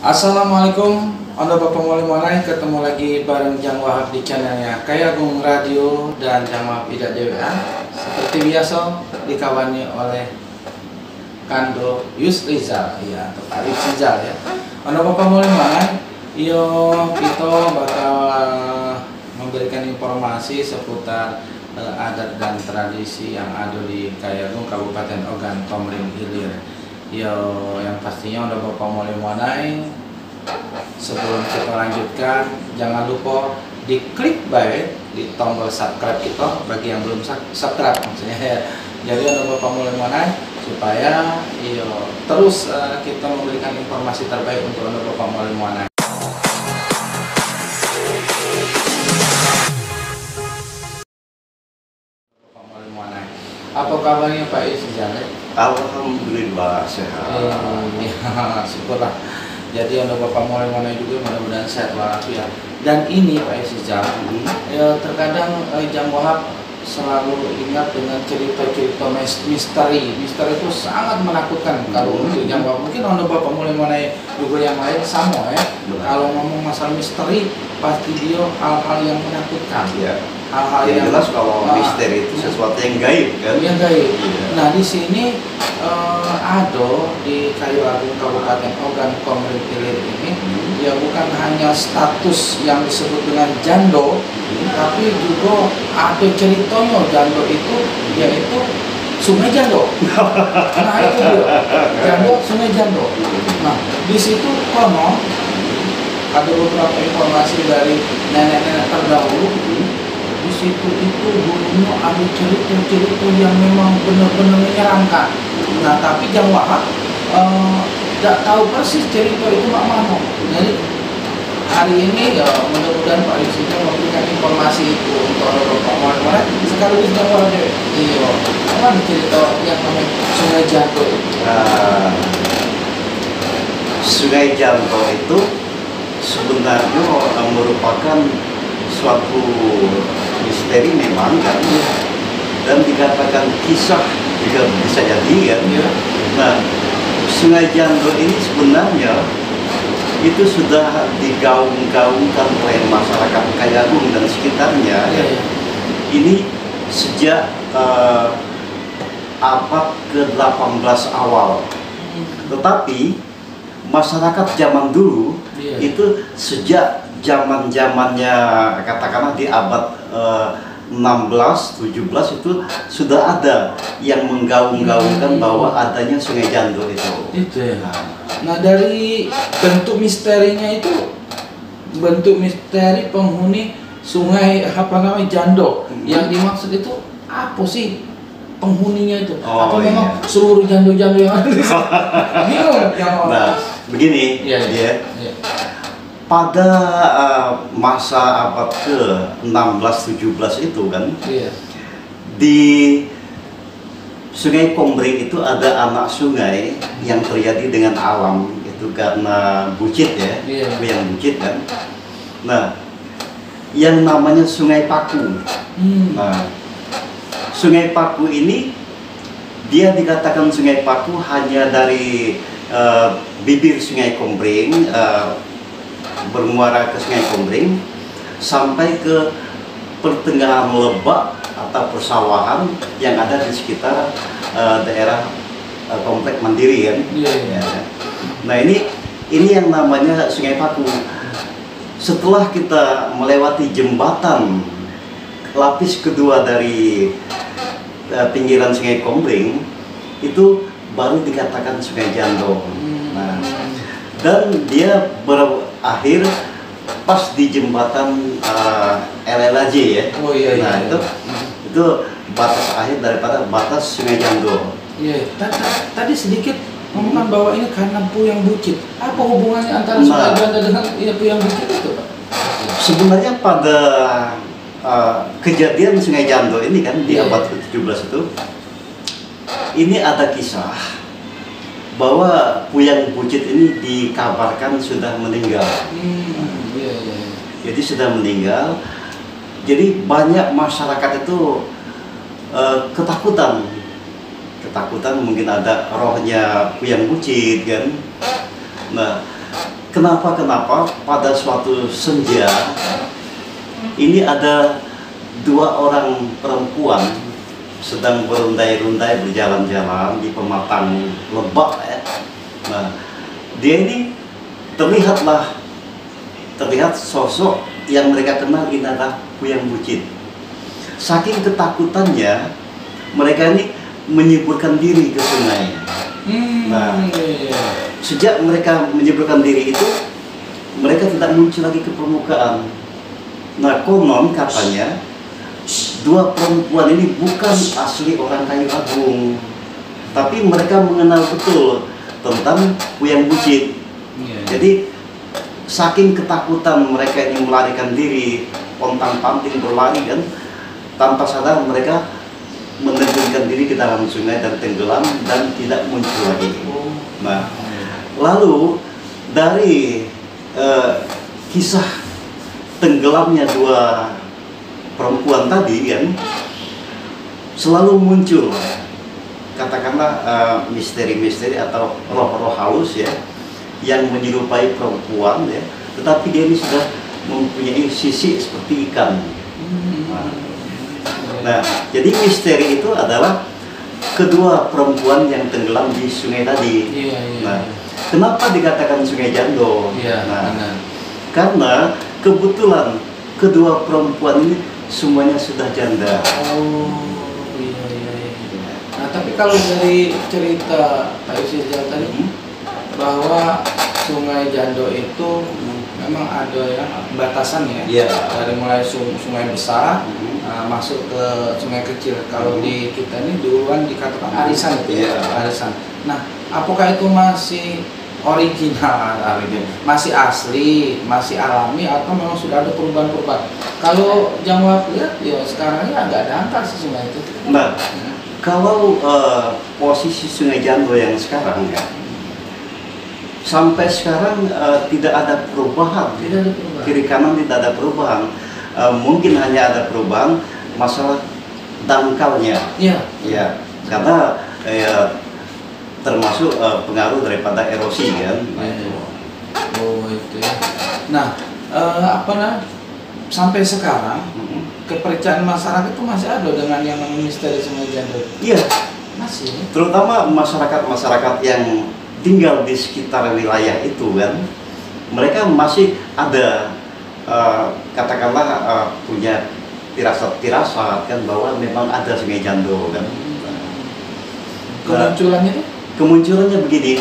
Assalamualaikum, Anda Bapak Mualim Wanai, ketemu lagi bareng Jang Wahab di channelnya Kayagung Radio dan Jang Wahab Ida DWA. Seperti biasa dikawani oleh Kando Yusrizal, ya, atau Pak Yusrizal ya. Anda Bapak Mualim Wanai, kita bakal memberikan informasi seputar adat dan tradisi yang ada di Kayagung, Kabupaten Ogan Komering Ilir. Yang pastinya udah Bapak Mualim Wanai, sebelum kita lanjutkan jangan lupa diklik di tombol subscribe kita bagi yang belum subscribe maksudnya ya. Jadi udah Bapak Mualim Wanai supaya terus kita memberikan informasi terbaik untuk udah Bapak Mualim Wanai. Apa kabarnya Pak Yusrizal? Alhamdulillah sehat. Ya, syukurlah. Jadi untuk Bapak Mualim Wanai juga mudah-mudahan sehat walafiat. Dan ini Pak Yusrizal, terkadang Jang Wahab selalu ingat dengan cerita-cerita misteri. Misteri itu sangat menakutkan kalau untuk Jang Wahab. Mungkin untuk Bapak Mualim Wanai juga yang lain sama ya. Kalau ngomong masalah misteri pasti dia hal-hal yang menakutkan. Ya. Hal-hal yang jelas kalau misteri itu sesuatu yang gaib kan? Yang gaib. Iya. Nah di sini ada di Kayu Agung Kabupaten Ogan Komering Ilir ini ya bukan hanya status yang disebut dengan jando, tapi juga ada ceritanya jando itu yaitu Sungai Jando. Nah itu dia, jando Sungai Jando. Nah di situ konon ada beberapa informasi dari nenek-nenek terdahulu. Di situ itu dulunya ada cerita-cerita yang memang benar-benar menyeramkan. Nah tapi Jang Wahab tidak tahu persis cerita itu mana. Jadi hari ini ya mudah-mudahan Pak Yusrizal memberikan informasi itu untuk Bapak Mualim Wanai sekaligus Jang Wahab. Iya, apa cerita yang namanya Sungai Jando? Sungai Jando itu sebenarnya merupakan suatu misteri memang kan, dan dikatakan kisah juga bisa jadi kan. Nah, Sungai Jando ini sebenarnya itu sudah digaung-gaungkan oleh masyarakat Kayagung dan sekitarnya. Ini sejak abad ke-18 awal. Tetapi masyarakat zaman dulu itu sejak zaman-zamannya katakanlah di abad 16-17 itu sudah ada yang menggaung-gaungkan bahwa adanya Sungai Jando itu. Itu ya. Nah dari bentuk misterinya itu, bentuk misteri penghuni Sungai Jando, yang dimaksud itu apa sih penghuninya itu? Apa memang seluruh jando-jando yang ada di sana? Bingung yang orang. Nah begini pada masa abad ke-16-17 itu kan, di Sungai Komering itu ada anak sungai yang terjadi dengan alam itu karena bucit ya, yang bucit kan. Nah, yang namanya Sungai Paku. Nah, Sungai Paku ini dia dikatakan Sungai Paku hanya dari bibir Sungai Komering, bermuara ke Sungai Komering sampai ke pertengahan Lebak atau persawahan yang ada di sekitar daerah komplek Mandiri kan. Nah ini yang namanya Sungai Paku. Setelah kita melewati jembatan lapis kedua dari pinggiran Sungai Komering, itu baru dikatakan Sungai Jando. Nah, dan dia berakhir pas di jembatan LLAJ ya. Nah itu batas akhir daripada batas Sungai Jando. Tadi sedikit ngomongkan bahwa ini karena Puyang Bucit. Apa hubungannya antara Sungai Jando dengan Puyang Bucit itu, Pak? Sebenarnya pada kejadian Sungai Jando ini kan di abad ke-17 itu, ini ada kisah bahwa Puyang Bucit ini dikabarkan sudah meninggal. Jadi sudah meninggal. Jadi banyak masyarakat itu ketakutan mungkin ada rohnya Puyang Bucit kan. Nah, kenapa pada suatu senja ini ada dua orang perempuan sedang berundai-rundai berjalan-jalan di pematang Lebak ya. Nah, dia ini terlihat sosok yang mereka kenal ini adalah Kuyang Bucit. Saking ketakutannya, mereka ini menyeburkan diri ke sungai. Nah, sejak mereka menyeburkan diri itu, mereka tidak muncul lagi ke permukaan. Nah, konon katanya dua perempuan ini bukan asli orang Kayu Agung, tapi mereka mengenal betul tentang Kuyang Bucit. Jadi saking ketakutan mereka ini melarikan diri, pontang-panting berlari kan, tanpa sadar mereka menerjunkan diri ke dalam sungai dan tenggelam dan tidak muncul lagi. Nah, lalu dari kisah tenggelamnya dua perempuan tadi kan, selalu muncul katakanlah misteri-misteri atau roh-roh halus ya, yang menyerupai perempuan ya, tetapi dia ini sudah mempunyai sisi seperti ikan. Nah, jadi misteri itu adalah kedua perempuan yang tenggelam di sungai tadi. Nah, kenapa dikatakan Sungai Jando? Nah, karena kebetulan kedua perempuan ini semuanya sudah janda. Nah, tapi kalau dari cerita Pak Yusuf tadi bahwa Sungai Jando itu memang ada ya batasan ya, dari mulai sungai besar masuk ke sungai kecil. Kalau di kita ini duluan dikatakan arisan itu arisan. Nah, apakah itu masih original, masih asli, masih alami, atau memang sudah ada perubahan-perubahan? Kalau Jawa lihat ya sekarang ya nggak dangkal sih sungai itu. Nah, kalau posisi Sungai Jando yang sekarang ya, sampai sekarang tidak ada perubahan. Kiri kanan tidak ada perubahan. Mungkin hanya ada perubahan masalah dangkalnya. Ya, karena termasuk pengaruh daripada erosi kan. Itu ya. Nah, sampai sekarang kepercayaan masyarakat itu masih ada dengan yang namanya misteri Sungai Jando. Iya, masih. Terutama masyarakat yang tinggal di sekitar wilayah itu kan, mereka masih ada katakanlah punya firasat kan bahwa memang ada Sungai Jando kan. Kemunculannya begini,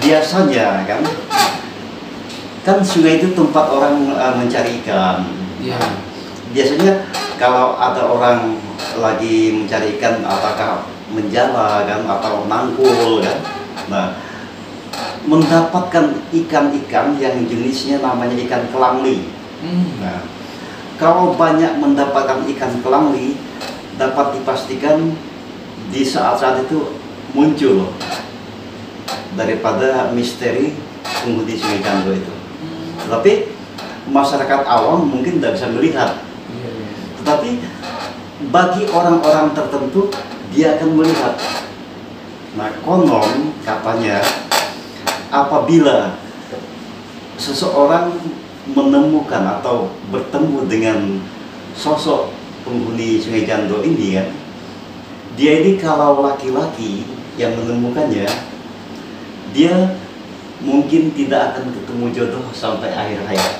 biasanya kan sungai itu tempat orang mencari ikan. Biasanya kalau ada orang lagi mencari ikan, apakah menjala kan atau nangkul kan, nah mendapatkan ikan-ikan yang jenisnya namanya ikan kelangli. Nah, kalau banyak mendapatkan ikan kelangli, dapat dipastikan di saat-saat itu muncul daripada misteri penghuni Sungai Jando itu. Tetapi masyarakat awam mungkin tidak bisa melihat. Tetapi bagi orang-orang tertentu dia akan melihat. Nah, konon katanya apabila seseorang menemukan atau bertemu dengan sosok penghuni Sungai Jando ini kan, dia ini kalau laki-laki yang menemukannya, dia mungkin tidak akan ketemu jodoh sampai akhir hayat.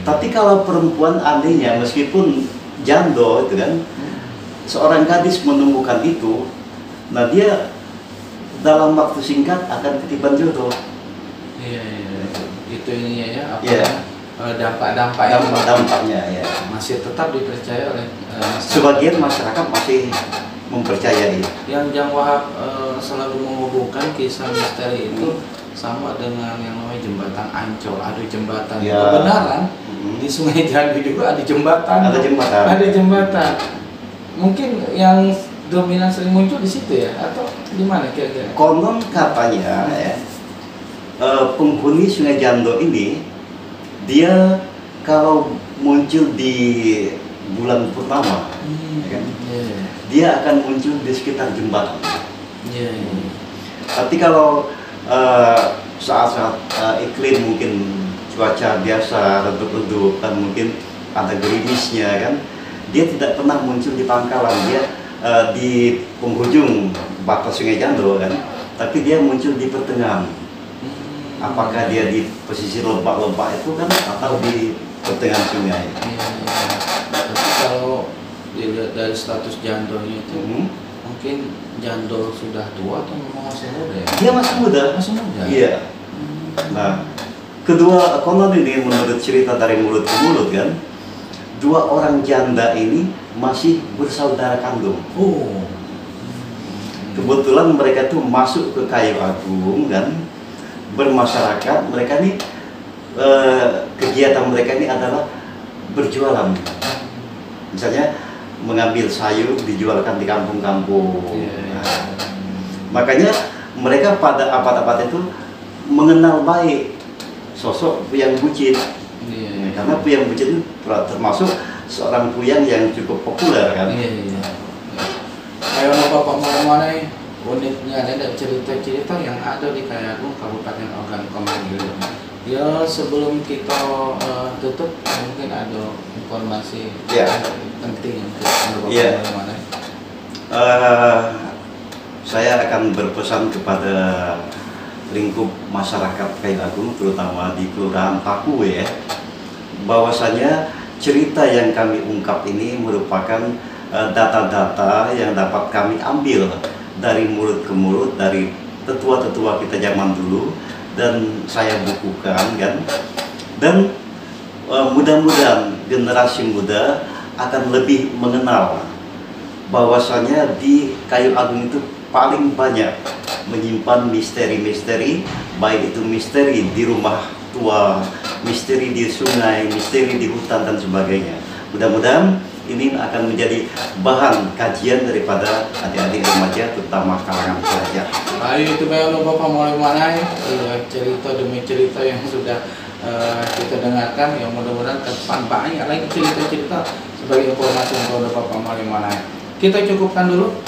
Tapi kalau perempuan anehnya, meskipun jando itu kan, seorang gadis menemukan itu, nah dia dalam waktu singkat akan ketiban jodoh. Itu ininya ya, dampaknya ya. Masih tetap dipercaya oleh sebagian masyarakat masih mempercayai. Yang Jang Wahab selalu menghubungkan kisah misteri itu sama dengan yang namanya jembatan Ancol. Ada jembatan kebenaran di Sungai Jando juga ada jembatan. Ada jembatan. Mungkin yang dominan sering muncul di situ ya, atau di mana kira-kira? Konon katanya ya, penghuni Sungai Jando ini dia kalau muncul di bulan purnama, kan? Dia akan muncul di sekitar jembatan. Tapi kalau saat-saat iklim mungkin cuaca biasa redup-redup kan, mungkin ada gerimisnya kan, dia tidak pernah muncul di pangkalan, dia di penghujung batas Sungai Jando kan, tapi dia muncul di pertengahan. Apakah dia di posisi lebak-lebak itu kan, atau di pertengahan sungai? Tapi kalau dilihat dari status Jandonya itu, mungkin Jando sudah tua atau masih muda ya? Dia masih muda. Masih muda? Iya. Nah, kedua konon ini menurut cerita dari mulut ke mulut kan, dua orang janda ini masih bersaudara kandung. Oh. Kebetulan mereka tuh masuk ke Kayu Agung kan, bermasyarakat. Mereka nih kegiatan mereka ini adalah berjualan. Misalnya mengambil sayur dijualkan di kampung-kampung. Nah, makanya mereka pada abad-abad itu mengenal baik sosok Puyang Bucit. Karena Puyang Bucit itu termasuk seorang puyang yang cukup populer kan. Ayo Bapak mana uniknya ada cerita-cerita yang ada di Kayu Agung Kabupaten Ogan Komering Ilir. Ya, sebelum kita tutup mungkin ada informasi penting untuk Bapak mana. Saya akan berpesan kepada lingkup masyarakat Kayu Agung, terutama di Kelurahan Paku ya, bahwasanya cerita yang kami ungkap ini merupakan data-data yang dapat kami ambil dari mulut ke mulut dari tetua-tetua kita zaman dulu, dan saya bukukan kan, dan mudah-mudahan generasi muda akan lebih mengenal bahwasanya di Kayu Agung itu paling banyak menyimpan misteri-misteri, baik itu misteri di rumah tua, misteri di sungai, misteri di hutan dan sebagainya. Mudah-mudahan ini akan menjadi bahan kajian daripada adik-adik remaja, terutama kalangan pelajar. Baik, itu baik Bapak mulai mana cerita demi cerita yang sudah kita dengarkan, yang mudah-mudahan ke depan banyak lagi cerita-cerita sebagai informasi untuk Bapak mulai mana. Kita cukupkan dulu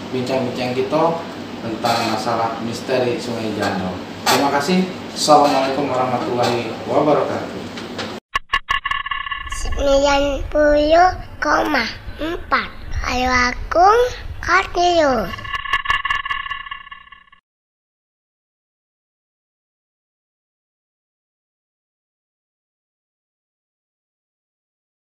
bincang-bincang kita tentang masalah misteri Sungai Jando. Terima kasih. Assalamualaikum warahmatullahi wabarakatuh. 90,4 Kayu Agung Radio.